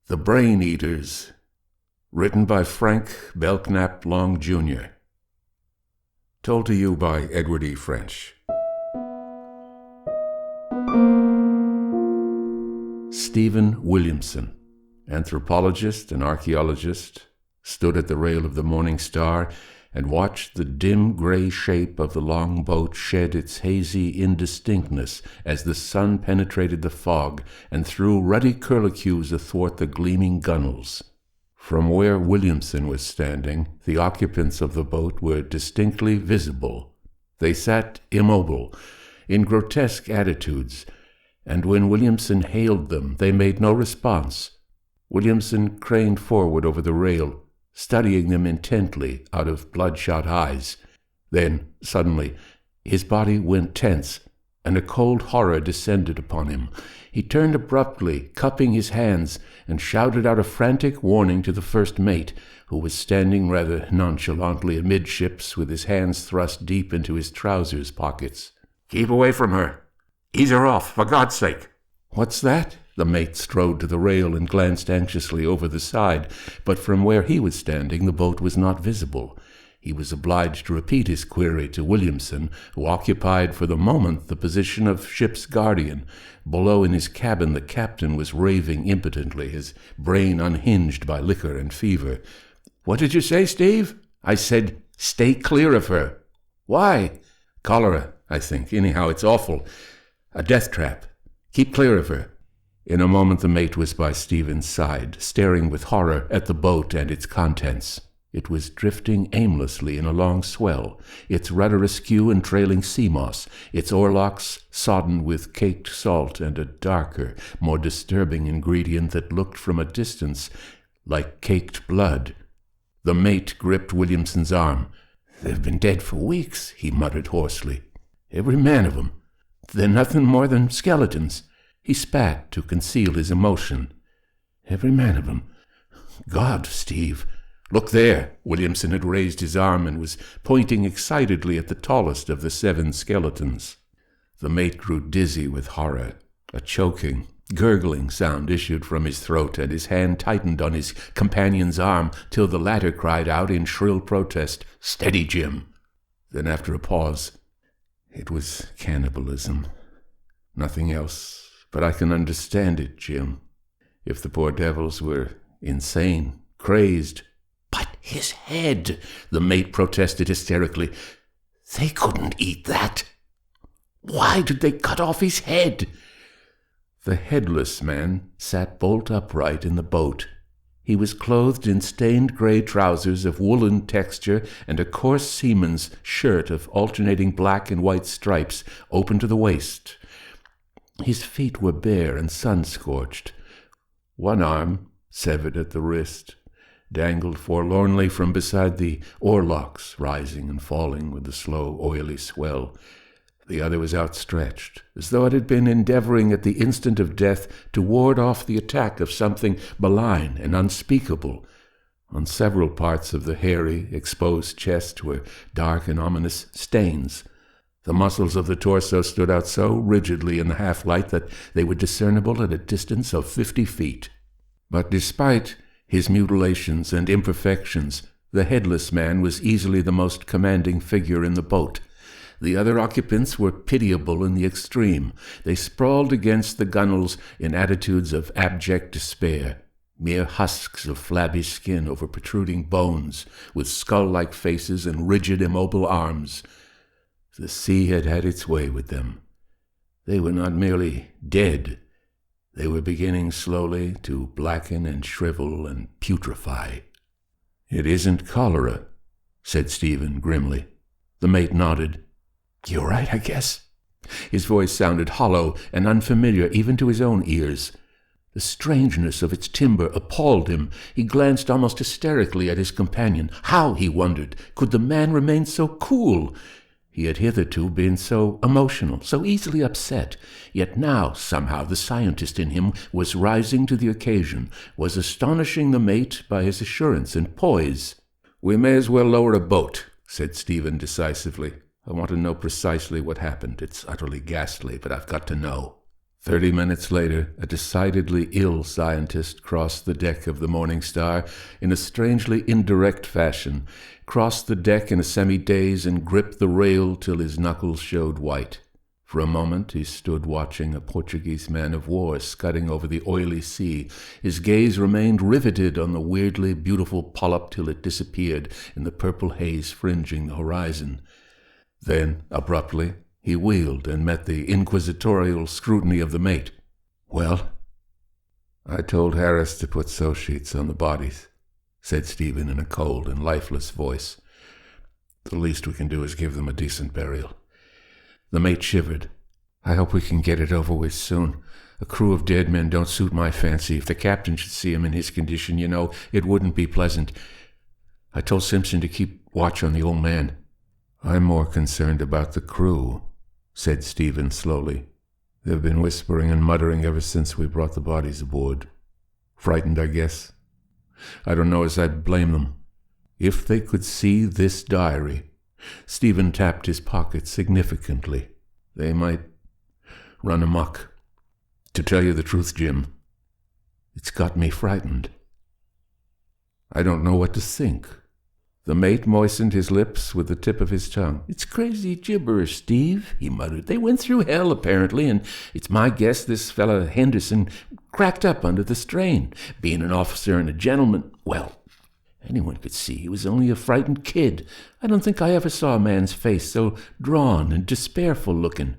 The Brain Eaters, written by Frank Belknap Long, Jr. Told to you by Edward E. French. Stephen Williamson, anthropologist and archaeologist, stood at the rail of the Morning Star and watched the dim gray shape of the long boat shed its hazy indistinctness as the sun penetrated the fog and threw ruddy curlicues athwart the gleaming gunwales. From where Williamson was standing, the occupants of the boat were distinctly visible. They sat immobile, in grotesque attitudes, and when Williamson hailed them, they made no response. Williamson craned forward over the rail, studying them intently out of bloodshot eyes. Then, suddenly, his body went tense, and a cold horror descended upon him. He turned abruptly, cupping his hands, and shouted out a frantic warning to the first mate, who was standing rather nonchalantly amidships with his hands thrust deep into his trousers pockets. "Keep away from her! Ease her off, for God's sake!" "What's that?" The mate strode to the rail and glanced anxiously over the side, but from where he was standing the boat was not visible. He was obliged to repeat his query to Williamson, who occupied for the moment the position of ship's guardian. Below in his cabin the captain was raving impotently, his brain unhinged by liquor and fever. "What did you say, Steve?" "I said, stay clear of her." "Why?" "Cholera, I think. Anyhow, it's awful. A death trap. Keep clear of her." In a moment the mate was by Stephen's side, staring with horror at the boat and its contents. It was drifting aimlessly in a long swell, its rudder askew and trailing sea moss, its oarlocks sodden with caked salt and a darker, more disturbing ingredient that looked from a distance like caked blood. The mate gripped Williamson's arm. "They've been dead for weeks," he muttered hoarsely. "Every man of 'em. They're nothing more than skeletons." He spat to conceal his emotion. "Every man of 'em. God, Steve. Look there." Williamson had raised his arm and was pointing excitedly at the tallest of the 7 skeletons. The mate grew dizzy with horror. A choking, gurgling sound issued from his throat, and his hand tightened on his companion's arm till the latter cried out in shrill protest, "Steady, Jim." Then, after a pause, "It was cannibalism. Nothing else. But I can understand it, Jim. If the poor devils were insane, crazed." "But his head," the mate protested hysterically. "They couldn't eat that. Why did they cut off his head?" The headless man sat bolt upright in the boat. He was clothed in stained gray trousers of woolen texture and a coarse seaman's shirt of alternating black and white stripes open to the waist. His feet were bare and sun-scorched. One arm, severed at the wrist, dangled forlornly from beside the oarlocks, rising and falling with the slow, oily swell. The other was outstretched, as though it had been endeavoring at the instant of death to ward off the attack of something malign and unspeakable. On several parts of the hairy, exposed chest were dark and ominous stains. The muscles of the torso stood out so rigidly in the half-light that they were discernible at a distance of 50 feet. But despite his mutilations and imperfections, the headless man was easily the most commanding figure in the boat. The other occupants were pitiable in the extreme. They sprawled against the gunwales in attitudes of abject despair, mere husks of flabby skin over protruding bones, with skull-like faces and rigid, immobile arms. The sea had had its way with them. They were not merely dead. They were beginning slowly to blacken and shrivel and putrefy. "It isn't cholera," said Stephen grimly. The mate nodded. "You're right, I guess." His voice sounded hollow and unfamiliar even to his own ears. The strangeness of its timbre appalled him. He glanced almost hysterically at his companion. How, he wondered, could the man remain so cool? He had hitherto been so emotional, so easily upset, yet now, somehow, the scientist in him was rising to the occasion, was astonishing the mate by his assurance and poise. "We may as well lower a boat," said Stephen decisively. "I want to know precisely what happened. It's utterly ghastly, but I've got to know." 30 minutes later, a decidedly ill scientist crossed the deck of the Morning Star in a strangely indirect fashion, crossed the deck in a semi-daze and gripped the rail till his knuckles showed white. For a moment he stood watching a Portuguese man-of-war scudding over the oily sea. His gaze remained riveted on the weirdly beautiful polyp till it disappeared in the purple haze fringing the horizon. Then, abruptly, he wheeled and met the inquisitorial scrutiny of the mate. "Well?" "I told Harris to put sew sheets on the bodies," said Stephen in a cold and lifeless voice. "The least we can do is give them a decent burial." The mate shivered. "I hope we can get it over with soon. A crew of dead men don't suit my fancy. If the captain should see him in his condition, it wouldn't be pleasant. I told Simpson to keep watch on the old man." "I'm more concerned about the crew," said Stephen slowly. "They've been whispering and muttering ever since we brought the bodies aboard. Frightened, I guess. I don't know as I'd blame them. If they could see this diary," Stephen tapped his pocket significantly, "they might run amok. To tell you the truth, Jim, it's got me frightened. I don't know what to think." The mate moistened his lips with the tip of his tongue. "It's crazy gibberish, Steve," he muttered. "They went through hell, apparently, and it's my guess this fella Henderson cracked up under the strain. Being an officer and a gentleman, well, anyone could see he was only a frightened kid. I don't think I ever saw a man's face so drawn and despairful looking."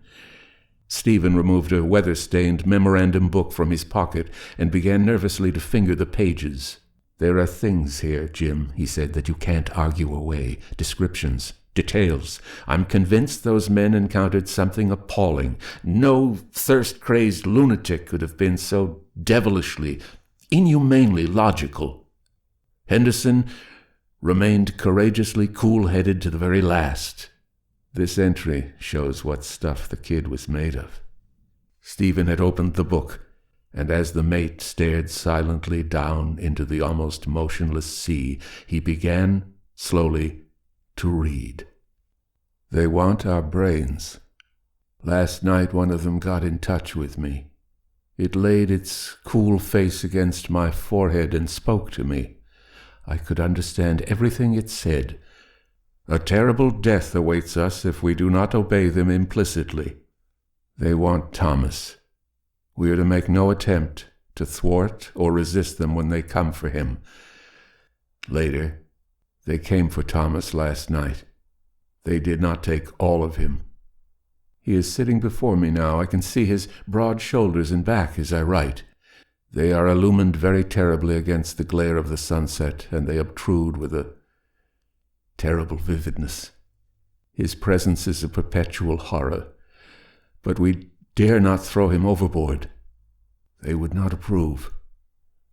Stephen removed a weather-stained memorandum book from his pocket and began nervously to finger the pages. "There are things here, Jim," he said, "that you can't argue away. Descriptions, details. I'm convinced those men encountered something appalling. No thirst-crazed lunatic could have been so devilishly, inhumanely logical. Henderson remained courageously cool-headed to the very last. This entry shows what stuff the kid was made of." Stephen had opened the book, and as the mate stared silently down into the almost motionless sea, he began, slowly, to read. "They want our brains. Last night one of them got in touch with me. It laid its cool face against my forehead and spoke to me. I could understand everything it said. A terrible death awaits us if we do not obey them implicitly. They want Thomas. We are to make no attempt to thwart or resist them when they come for him. Later, they came for Thomas last night. They did not take all of him. He is sitting before me now. I can see his broad shoulders and back as I write. They are illumined very terribly against the glare of the sunset, and they obtrude with a terrible vividness. His presence is a perpetual horror, but we dare not throw him overboard. They would not approve.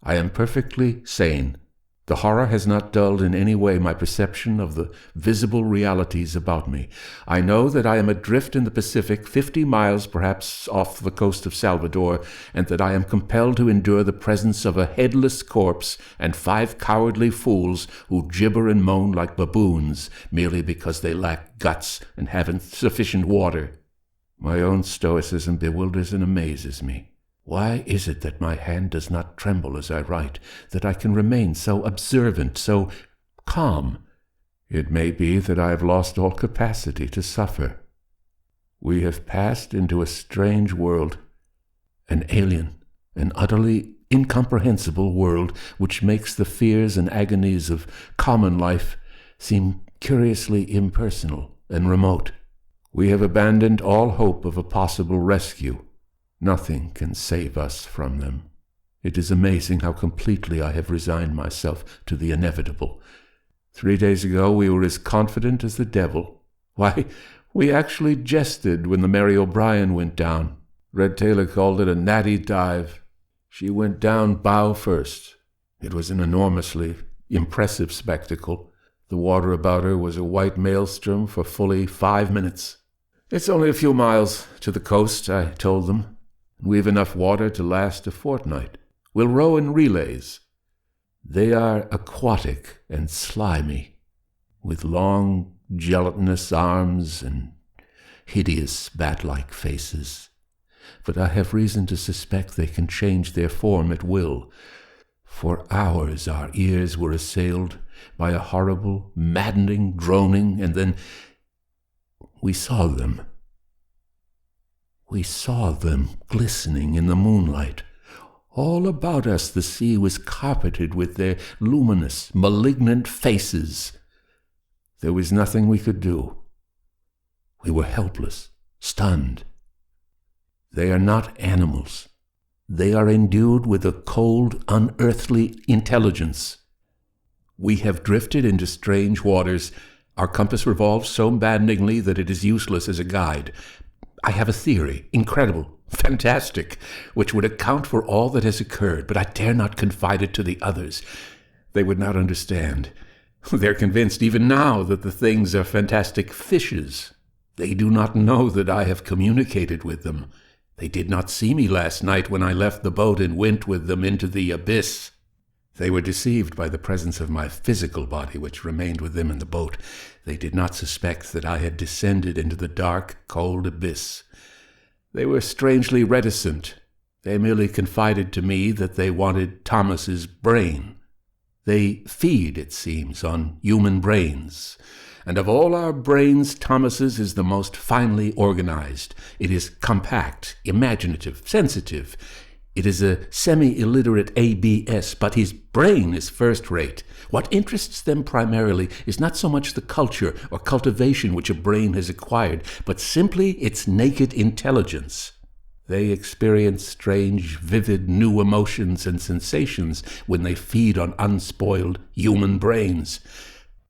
I am perfectly sane. The horror has not dulled in any way my perception of the visible realities about me. I know that I am adrift in the Pacific, 50 miles perhaps off the coast of Salvador, and that I am compelled to endure the presence of a headless corpse and 5 cowardly fools who gibber and moan like baboons merely because they lack guts and haven't sufficient water. My own stoicism bewilders and amazes me. Why is it that my hand does not tremble as I write, that I can remain so observant, so calm? It may be that I have lost all capacity to suffer. We have passed into a strange world, an alien, an utterly incomprehensible world which makes the fears and agonies of common life seem curiously impersonal and remote. We have abandoned all hope of a possible rescue. Nothing can save us from them. It is amazing how completely I have resigned myself to the inevitable. 3 days ago we were as confident as the devil. Why, we actually jested when the Mary O'Brien went down. Red Taylor called it a natty dive. She went down bow first. It was an enormously impressive spectacle. The water about her was a white maelstrom for fully 5 minutes. "It's only a few miles to the coast," I told them. "We've enough water to last a fortnight. We'll row in relays." They are aquatic and slimy, with long, gelatinous arms and hideous bat-like faces. but I have reason to suspect they can change their form at will. For hours our ears were assailed by a horrible, maddening droning, and then we saw them. We saw them glistening in the moonlight. All about us the sea was carpeted with their luminous, malignant faces. There was nothing we could do. We were helpless, stunned. They are not animals. They are endued with a cold, unearthly intelligence. We have drifted into strange waters. Our compass revolves so maddeningly that it is useless as a guide. I have a theory, incredible, fantastic, which would account for all that has occurred, but I dare not confide it to the others. They would not understand. They're convinced even now that the things are fantastic fishes. They do not know that I have communicated with them. They did not see me last night when I left the boat and went with them into the abyss. They were deceived by the presence of my physical body, which remained with them in the boat. They did not suspect that I had descended into the dark, cold abyss. They were strangely reticent. They merely confided to me that they wanted Thomas's brain. They feed, it seems, on human brains. And of all our brains, Thomas's is the most finely organized. It is compact, imaginative, sensitive. It is a semi-illiterate ABS, but his brain is first-rate. What interests them primarily is not so much the culture or cultivation which a brain has acquired, but simply its naked intelligence. They experience strange, vivid, new emotions and sensations when they feed on unspoiled human brains.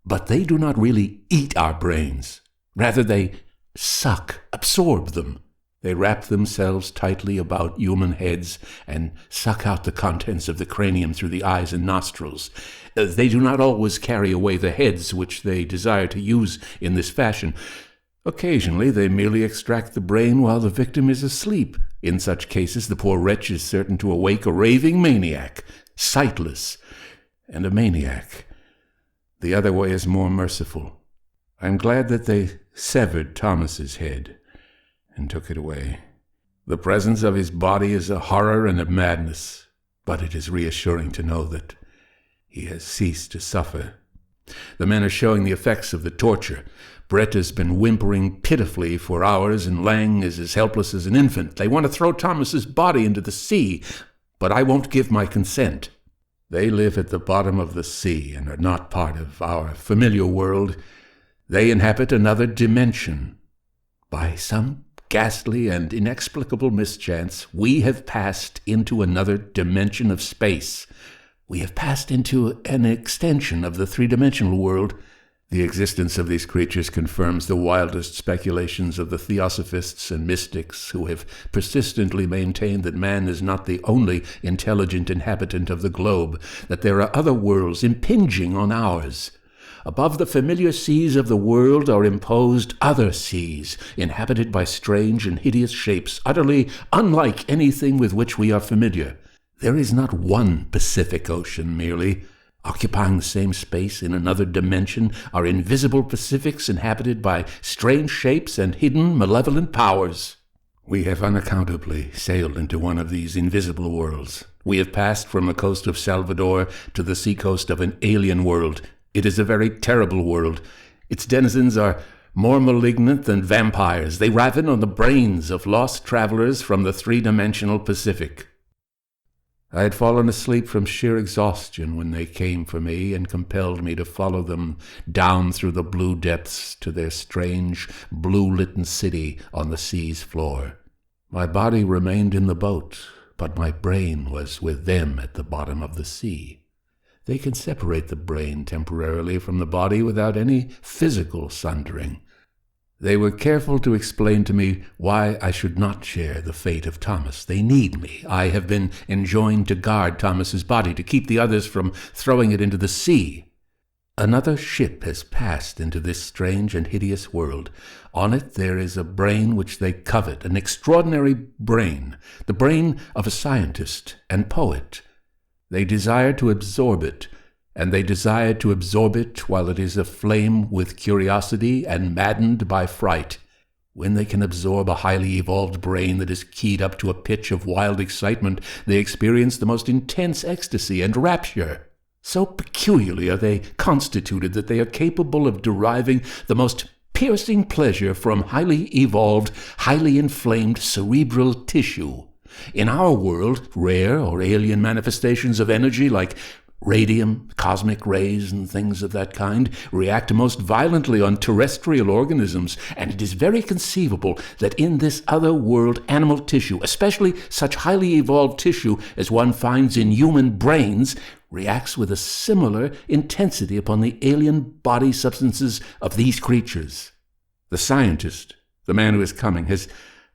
But they do not really eat our brains. Rather, they suck, absorb them. They wrap themselves tightly about human heads and suck out the contents of the cranium through the eyes and nostrils. They do not always carry away the heads which they desire to use in this fashion. Occasionally, they merely extract the brain while the victim is asleep. In such cases, the poor wretch is certain to awake a raving maniac, sightless, and a maniac. The other way is more merciful. I am glad that they severed Thomas's head and took it away. The presence of his body is a horror and a madness, but it is reassuring to know that he has ceased to suffer. The men are showing the effects of the torture. Brett has been whimpering pitifully for hours, and Lang is as helpless as an infant. They want to throw Thomas's body into the sea, but I won't give my consent. They live at the bottom of the sea and are not part of our familiar world. They inhabit another dimension. By some ghastly and inexplicable mischance, we have passed into another dimension of space. We have passed into an extension of the three-dimensional world. The existence of these creatures confirms the wildest speculations of the theosophists and mystics who have persistently maintained that man is not the only intelligent inhabitant of the globe, that there are other worlds impinging on ours. Above the familiar seas of the world are imposed other seas, inhabited by strange and hideous shapes, utterly unlike anything with which we are familiar. There is not one Pacific Ocean merely. Occupying the same space in another dimension are invisible Pacifics inhabited by strange shapes and hidden malevolent powers. We have unaccountably sailed into one of these invisible worlds. We have passed from the coast of Salvador to the seacoast of an alien world. It is a very terrible world. Its denizens are more malignant than vampires. They raven on the brains of lost travelers from the three-dimensional Pacific. I had fallen asleep from sheer exhaustion when they came for me and compelled me to follow them down through the blue depths to their strange, blue-litten city on the sea's floor. My body remained in the boat, but my brain was with them at the bottom of the sea. They can separate the brain temporarily from the body without any physical sundering. They were careful to explain to me why I should not share the fate of Thomas. They need me. I have been enjoined to guard Thomas's body, to keep the others from throwing it into the sea. Another ship has passed into this strange and hideous world. On it there is a brain which they covet, an extraordinary brain, the brain of a scientist and poet. They desire to absorb it, and they desire to absorb it while it is aflame with curiosity and maddened by fright. When they can absorb a highly evolved brain that is keyed up to a pitch of wild excitement, they experience the most intense ecstasy and rapture. So peculiarly are they constituted that they are capable of deriving the most piercing pleasure from highly evolved, highly inflamed cerebral tissue. In our world, rare or alien manifestations of energy like radium, cosmic rays, and things of that kind react most violently on terrestrial organisms, and it is very conceivable that in this other world animal tissue, especially such highly evolved tissue as one finds in human brains, reacts with a similar intensity upon the alien body substances of these creatures. The scientist, the man who is coming, has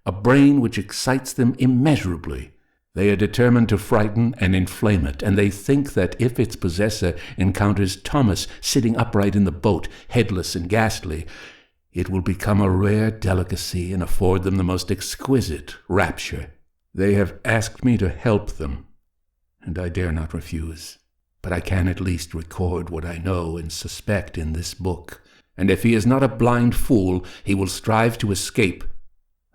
a brain which excites them immeasurably. They are determined to frighten and inflame it, and they think that if its possessor encounters Thomas sitting upright in the boat, headless and ghastly, it will become a rare delicacy and afford them the most exquisite rapture. They have asked me to help them, and I dare not refuse. But I can at least record what I know and suspect in this book, and if he is not a blind fool, he will strive to escape.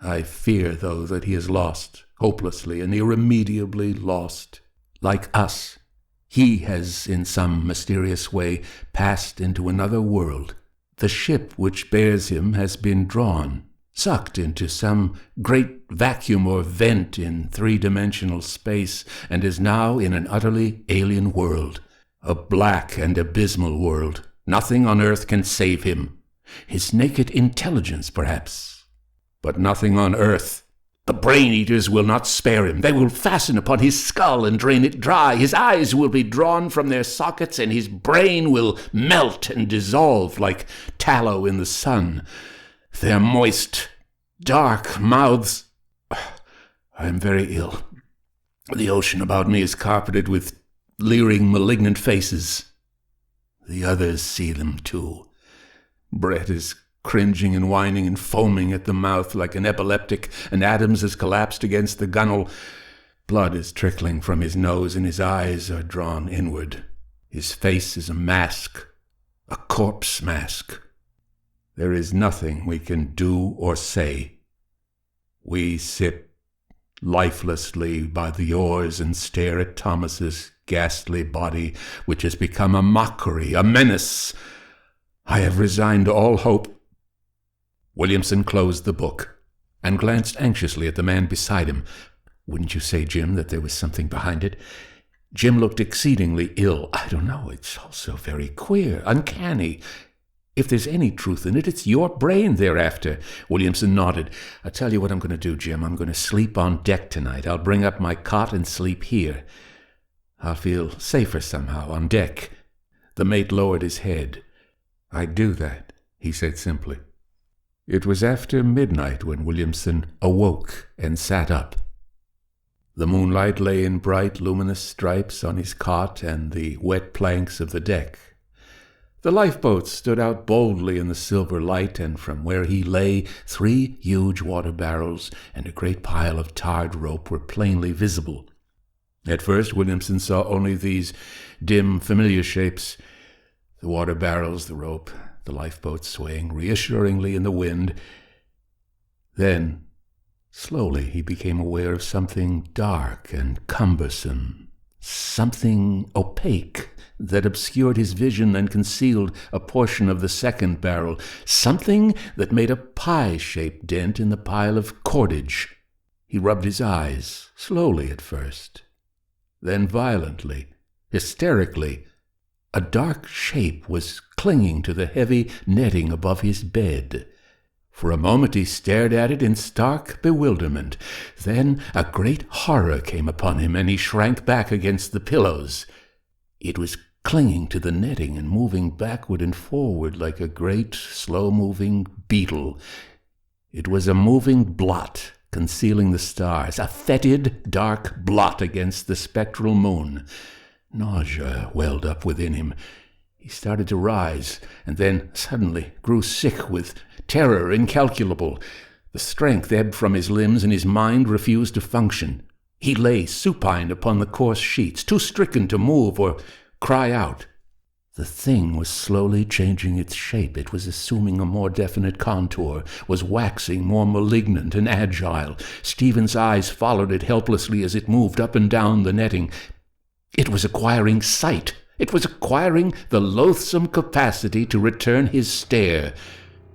I fear, though, that he is lost, hopelessly and irremediably lost. Like us, he has in some mysterious way passed into another world. The ship which bears him has been drawn, sucked into some great vacuum or vent in three-dimensional space, and is now in an utterly alien world, a black and abysmal world. Nothing on earth can save him. His naked intelligence, perhaps, but nothing on earth. The brain-eaters will not spare him. They will fasten upon his skull and drain it dry. His eyes will be drawn from their sockets, and his brain will melt and dissolve like tallow in the sun. Their moist, dark mouths... I am very ill. The ocean about me is carpeted with leering, malignant faces. The others see them, too. Brett is cringing and whining and foaming at the mouth like an epileptic, and Adams has collapsed against the gunwale. Blood is trickling from his nose, and his eyes are drawn inward. His face is a mask, a corpse mask. There is nothing we can do or say. We sit lifelessly by the oars and stare at Thomas's ghastly body, which has become a mockery, a menace. I have resigned all hope. Williamson closed the book and glanced anxiously at the man beside him. Wouldn't you say, Jim, that there was something behind it? Jim looked exceedingly ill. I don't know, it's also very queer, uncanny. If there's any truth in it, it's your brain they're after. Williamson nodded. I'll tell you what I'm going to do, Jim. I'm going to sleep on deck tonight. I'll bring up my cot and sleep here. I'll feel safer somehow on deck. The mate lowered his head. I'd do that, he said simply. It was after midnight when Williamson awoke and sat up. The moonlight lay in bright, luminous stripes on his cot and the wet planks of the deck. The lifeboat stood out boldly in the silver light, and from where he lay, 3 huge water barrels and a great pile of tarred rope were plainly visible. At first, Williamson saw only these dim, familiar shapes: the water barrels, the rope, the lifeboat swaying reassuringly in the wind. Then, slowly, he became aware of something dark and cumbersome, something opaque that obscured his vision and concealed a portion of the second barrel, something that made a pie-shaped dent in the pile of cordage. He rubbed his eyes, slowly at first, then violently, hysterically. A dark shape was clinging to the heavy netting above his bed. For a moment he stared at it in stark bewilderment. Then a great horror came upon him, and he shrank back against the pillows. It was clinging to the netting and moving backward and forward like a great, slow-moving beetle. It was a moving blot concealing the stars, a fetid, dark blot against the spectral moon. Nausea welled up within him. He started to rise, and then suddenly grew sick with terror incalculable. The strength ebbed from his limbs, and his mind refused to function. He lay supine upon the coarse sheets, too stricken to move or cry out. The thing was slowly changing its shape. It was assuming a more definite contour, was waxing more malignant and agile. Stephen's eyes followed it helplessly as it moved up and down the netting. It was acquiring sight. It was acquiring the loathsome capacity to return his stare.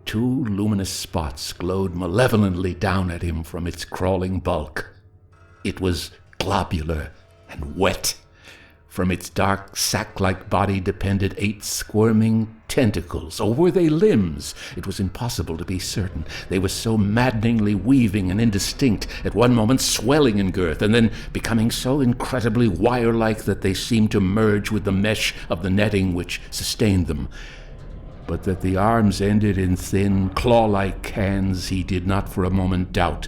2 luminous spots glowed malevolently down at him from its crawling bulk. It was globular and wet. From its dark, sack-like body depended 8 squirming tentacles. Or were they limbs? It was impossible to be certain. They were so maddeningly weaving and indistinct, at one moment swelling in girth, and then becoming so incredibly wire-like that they seemed to merge with the mesh of the netting which sustained them. But that the arms ended in thin, claw-like hands he did not for a moment doubt.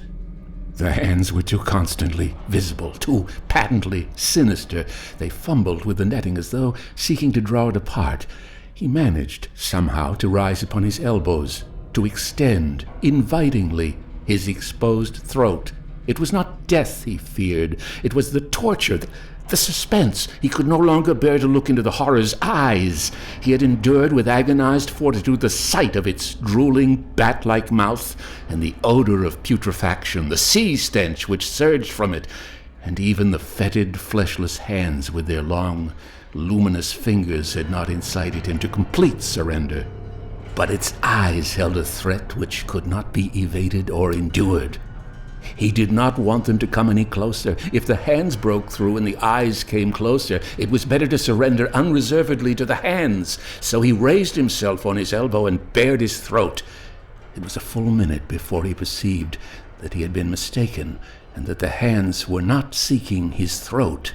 The hands were too constantly visible, too patently sinister. They fumbled with the netting as though seeking to draw it apart. He managed, somehow, to rise upon his elbows, to extend, invitingly, his exposed throat. It was not death he feared. It was the torture, the suspense. He could no longer bear to look into the horror's eyes. He had endured with agonized fortitude the sight of its drooling, bat-like mouth, and the odor of putrefaction, the sea stench which surged from it, and even the fetid, fleshless hands with their long, luminous fingers had not incited him to complete surrender. But its eyes held a threat which could not be evaded or endured. He did not want them to come any closer. If the hands broke through and the eyes came closer, it was better to surrender unreservedly to the hands. So he raised himself on his elbow and bared his throat. It was a full minute before he perceived that he had been mistaken, and that the hands were not seeking his throat.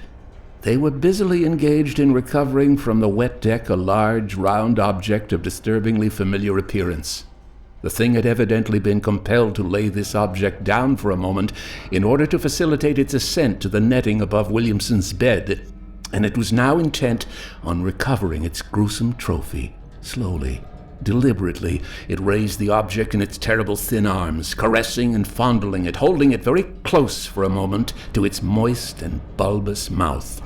They were busily engaged in recovering from the wet deck a large, round object of disturbingly familiar appearance. The thing had evidently been compelled to lay this object down for a moment in order to facilitate its ascent to the netting above Williamson's bed, and it was now intent on recovering its gruesome trophy. Slowly, deliberately, it raised the object in its terrible thin arms, caressing and fondling it, holding it very close for a moment to its moist and bulbous mouth.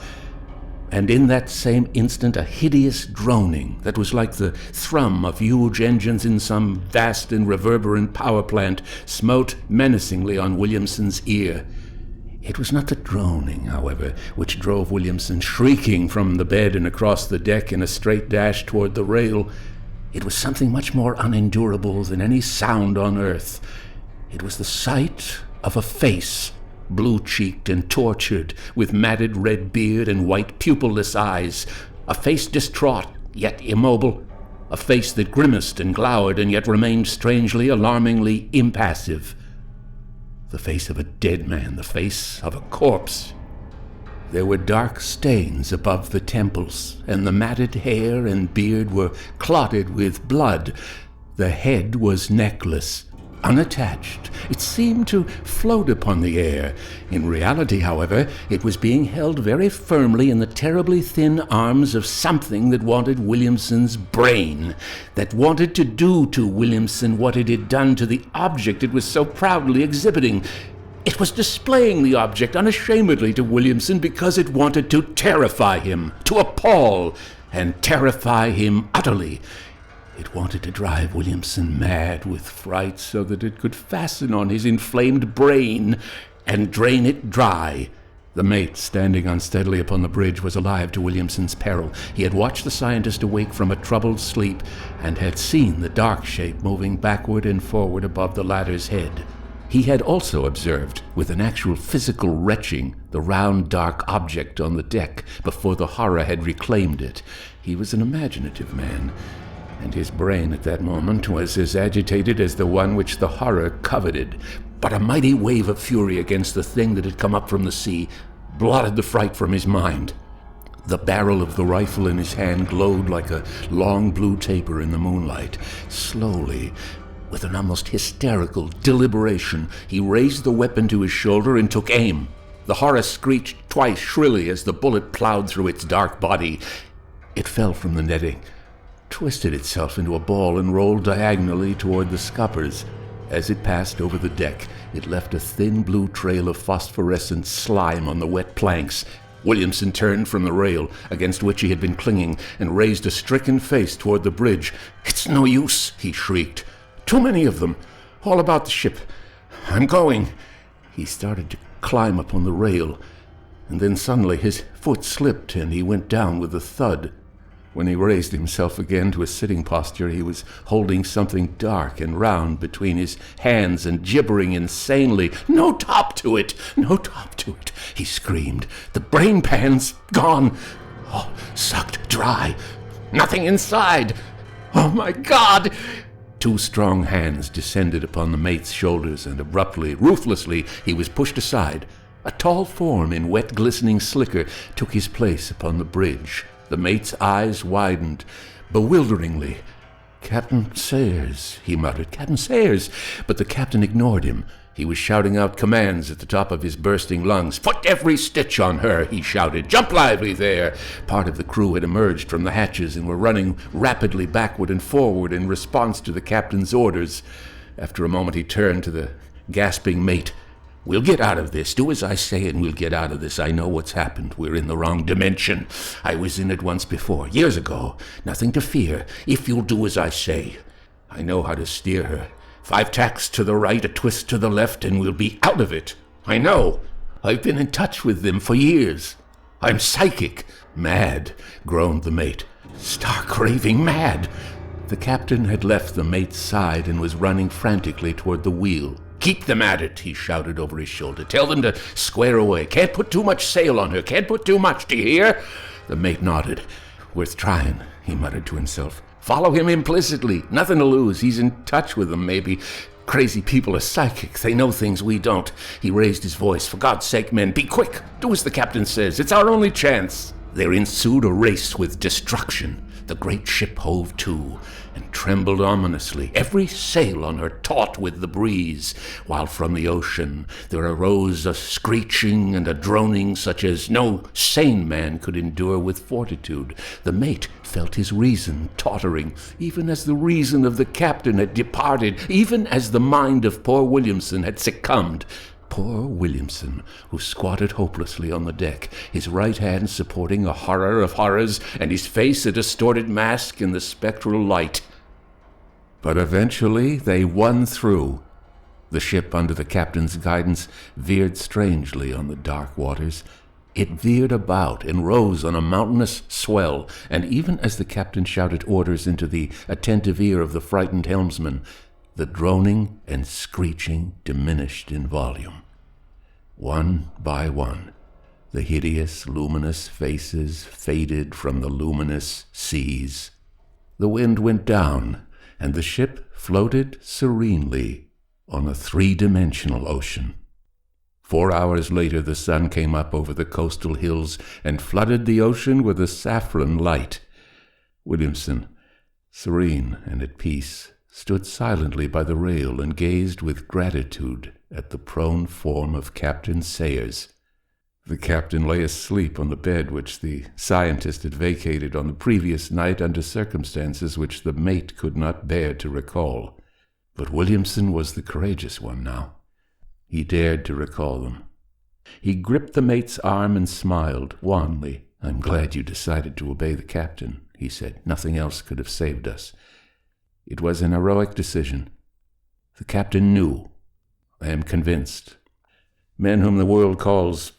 And in that same instant a hideous droning that was like the thrum of huge engines in some vast and reverberant power plant smote menacingly on Williamson's ear. It was not the droning, however, which drove Williamson shrieking from the bed and across the deck in a straight dash toward the rail. It was something much more unendurable than any sound on earth. It was the sight of a face, blue-cheeked and tortured, with matted red beard and white pupilless eyes, a face distraught, yet immobile, a face that grimaced and glowered and yet remained strangely, alarmingly impassive. The face of a dead man, the face of a corpse. There were dark stains above the temples, and the matted hair and beard were clotted with blood. The head was neckless, unattached. It seemed to float upon the air. In reality, however, it was being held very firmly in the terribly thin arms of something that wanted Williamson's brain, that wanted to do to Williamson what it had done to the object it was so proudly exhibiting. It was displaying the object unashamedly to Williamson because it wanted to terrify him, to appall, and terrify him utterly. It wanted to drive Williamson mad with fright so that it could fasten on his inflamed brain and drain it dry. The mate, standing unsteadily upon the bridge, was alive to Williamson's peril. He had watched the scientist awake from a troubled sleep and had seen the dark shape moving backward and forward above the latter's head. He had also observed, with an actual physical retching, the round dark object on the deck before the horror had reclaimed it. He was an imaginative man, and his brain at that moment was as agitated as the one which the horror coveted. But a mighty wave of fury against the thing that had come up from the sea blotted the fright from his mind. The barrel of the rifle in his hand glowed like a long blue taper in the moonlight. Slowly, with an almost hysterical deliberation, he raised the weapon to his shoulder and took aim. The horror screeched twice shrilly as the bullet plowed through its dark body. It fell from the netting, twisted itself into a ball, and rolled diagonally toward the scuppers. As it passed over the deck, it left a thin blue trail of phosphorescent slime on the wet planks. Williamson turned from the rail against which he had been clinging and raised a stricken face toward the bridge. "It's no use," he shrieked. "Too many of them, all about the ship. I'm going." He started to climb upon the rail, and then suddenly his foot slipped and he went down with a thud. When he raised himself again to a sitting posture, he was holding something dark and round between his hands and gibbering insanely. "No top to it! No top to it!" he screamed. "The brain pan's gone! All sucked dry! Nothing inside! Oh my God!" Two strong hands descended upon the mate's shoulders, and abruptly, ruthlessly, he was pushed aside. A tall form in wet, glistening slicker took his place upon the bridge. The mate's eyes widened bewilderingly. "Captain Sayers," he muttered. "Captain Sayers!" But the captain ignored him. He was shouting out commands at the top of his bursting lungs. "Put every stitch on her," he shouted. "Jump lively there!" Part of the crew had emerged from the hatches and were running rapidly backward and forward in response to the captain's orders. After a moment he turned to the gasping mate. "We'll get out of this. Do as I say and we'll get out of this. I know what's happened. We're in the wrong dimension. I was in it once before, years ago. Nothing to fear, if you'll do as I say. I know how to steer her. 5 tacks to the right, a twist to the left, and we'll be out of it. I know. I've been in touch with them for years. I'm psychic." "Mad," groaned the mate. "Stark raving mad." The captain had left the mate's side and was running frantically toward the wheel. "Keep them at it," he shouted over his shoulder. "Tell them to square away. Can't put too much sail on her. Can't put too much, do you hear?" The mate nodded. "Worth trying," he muttered to himself. "Follow him implicitly. Nothing to lose. He's in touch with them, maybe. Crazy people are psychic. They know things we don't." He raised his voice. "For God's sake, men, be quick. Do as the captain says. It's our only chance." There ensued a race with destruction. The great ship hove to and trembled ominously, every sail on her taut with the breeze, while from the ocean there arose a screeching and a droning such as no sane man could endure with fortitude. The mate felt his reason tottering, even as the reason of the captain had departed, even as the mind of poor Williamson had succumbed. Poor Williamson, who squatted hopelessly on the deck, his right hand supporting a horror of horrors, and his face a distorted mask in the spectral light. But eventually they won through. The ship, under the captain's guidance, veered strangely on the dark waters. It veered about and rose on a mountainous swell, and even as the captain shouted orders into the attentive ear of the frightened helmsman, the droning and screeching diminished in volume. One by one, the hideous, luminous faces faded from the luminous seas. The wind went down, and the ship floated serenely on a 3-dimensional ocean. 4 hours later, the sun came up over the coastal hills and flooded the ocean with a saffron light. Williamson, serene and at peace, stood silently by the rail and gazed with gratitude at the prone form of Captain Sayers. The captain lay asleep on the bed which the scientist had vacated on the previous night under circumstances which the mate could not bear to recall. But Williamson was the courageous one now. He dared to recall them. He gripped the mate's arm and smiled wanly. "I'm glad you decided to obey the captain," he said. "Nothing else could have saved us. It was an heroic decision. The captain knew. I am convinced. Men whom the world calls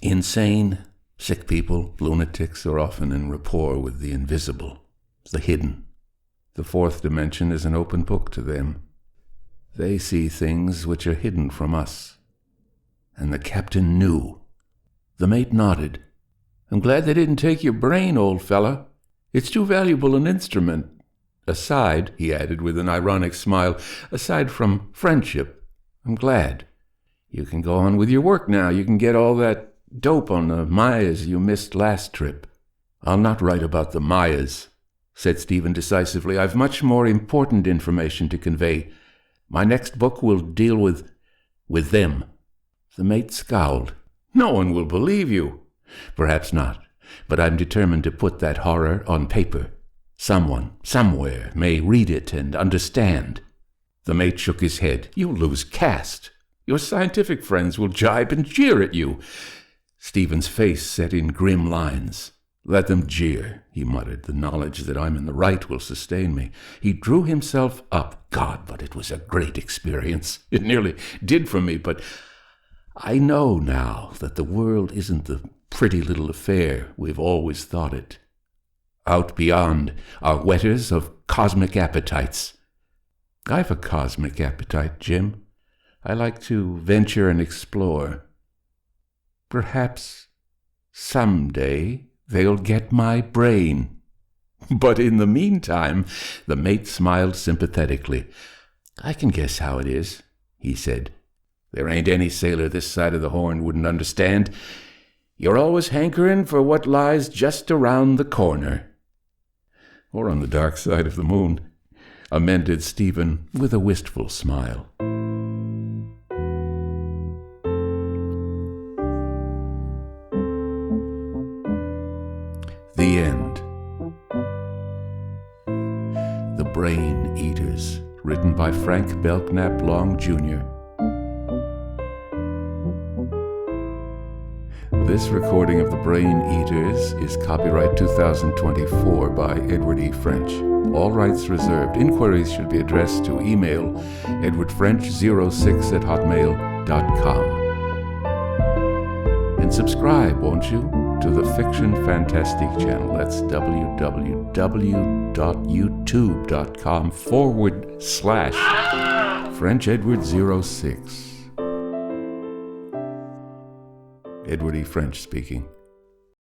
insane, sick people, lunatics, are often in rapport with the invisible, the hidden. The 4th dimension is an open book to them. They see things which are hidden from us. And the captain knew. The mate nodded. "I'm glad they didn't take your brain, old fella. It's too valuable an instrument. Aside," he added with an ironic smile, "aside from friendship, I'm glad. You can go on with your work now. You can get all that dope on the Mayas you missed last trip." "I'll not write about the Mayas," said Stephen decisively. "I've much more important information to convey. My next book will deal with them." The mate scowled. "No one will believe you." "Perhaps not, but I'm determined to put that horror on paper. Someone, somewhere, may read it and understand." The mate shook his head. "You'll lose caste. Your scientific friends will jibe and jeer at you." Stephen's face set in grim lines. "Let them jeer," he muttered. "The knowledge that I'm in the right will sustain me." He drew himself up. God, but it was a great experience. It nearly did for me, but I know now that the world isn't the pretty little affair we've always thought it. Out beyond are whetters of cosmic appetites. I've a cosmic appetite, Jim. I like to venture and explore. Perhaps someday they'll get my brain. But in the meantime, the mate smiled sympathetically. "I can guess how it is," he said. "There ain't any sailor this side of the Horn wouldn't understand. You're always hankering for what lies just around the corner." "Or on the dark side of the moon," amended Stephen with a wistful smile. The End. The Brain Eaters, written by Frank Belknap Long, Jr. This recording of The Brain Eaters is copyright 2024 by Edward E. French. All rights reserved. Inquiries should be addressed to email edwardfrench06@hotmail.com. And subscribe, won't you, to the Fiction Fantastique channel. That's www.youtube.com/FrenchEdward06. Edward E. French speaking.